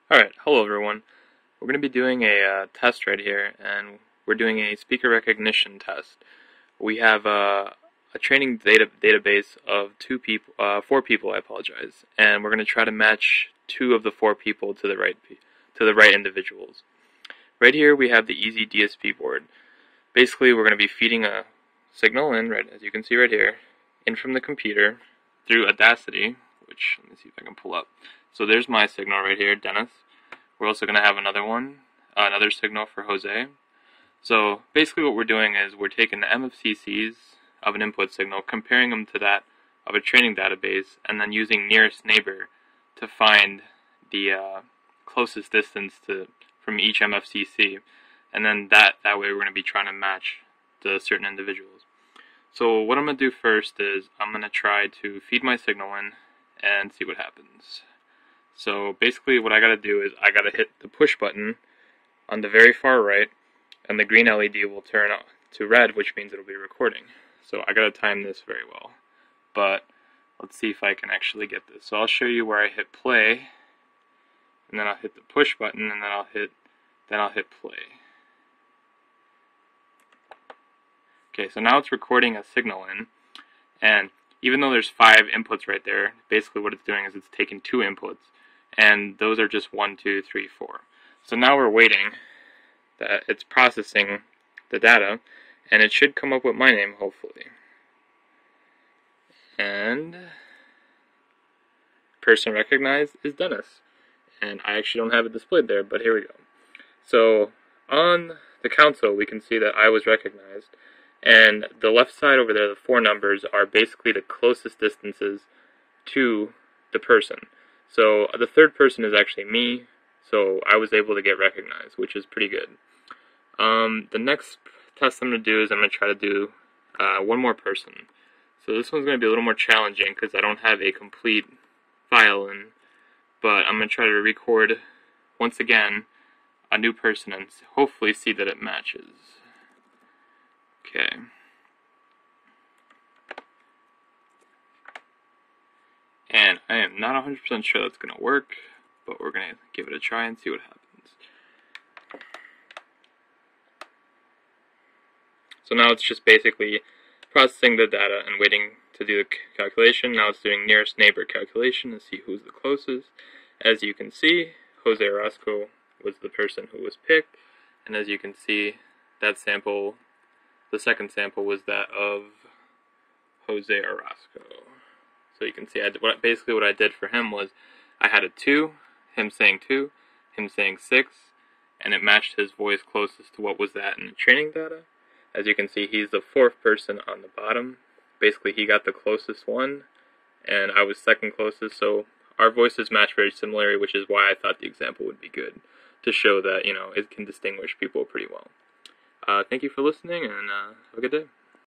Alright, hello everyone. We're going to be doing a test right here, and we're doing a speaker recognition test. We have a training database of four people, and we're going to try to match two of the four people to the right individuals. Right here we have the eZdsp board. Basically, we're going to be feeding a signal in, right, as you can see right here, in from the computer through Audacity, which, let me see if I can pull up. So there's my signal right here, Dennis. We're also going to have another signal for Jose. So basically what we're doing is we're taking the MFCCs of an input signal, comparing them to that of a training database, and then using nearest neighbor to find the closest distance from each MFCC. And then that way we're going to be trying to match the certain individuals. So what I'm going to do first is I'm going to try to feed my signal in and see what happens. So basically what I got to do is I got to hit the push button on the very far right, and the green LED will turn on to red, which means it'll be recording. So I got to time this very well. But let's see if I can actually get this. So I'll show you where I hit play, and then I'll hit the push button, and then I'll hit play. Okay, so now it's recording a signal in, and even though there's 5 inputs right there, basically what it's doing is it's taking 2 inputs, and those are just 1, 2, 3, 4. So now we're waiting that it's processing the data, and it should come up with my name, hopefully. And person recognized is Dennis. And I actually don't have it displayed there, but here we go. So on the console, we can see that I was recognized. And the left side over there, the 4 numbers, are basically the closest distances to the person. So the third person is actually me, so I was able to get recognized, which is pretty good. The next test I'm going to do is I'm going to try to do one more person. So this one's going to be a little more challenging because I don't have a complete file in, but I'm going to try to record, once again, a new person and hopefully see that it matches. Okay. And I am not 100% sure that's going to work, but we're going to give it a try and see what happens. So now it's just basically processing the data and waiting to do the calculation. Now it's doing nearest neighbor calculation to see who's the closest. As you can see, Jose Orozco was the person who was picked, and as you can see, that sample, the second sample, was that of Jose Orozco. So you can see, basically what I did for him was I had a 2, him saying 2, him saying 6, and it matched his voice closest to what was that in the training data. As you can see, he's the 4th person on the bottom. Basically, he got the closest one, and I was second closest, so our voices match very similarly, which is why I thought the example would be good, to show that, it can distinguish people pretty well. Thank you for listening, and have a good day.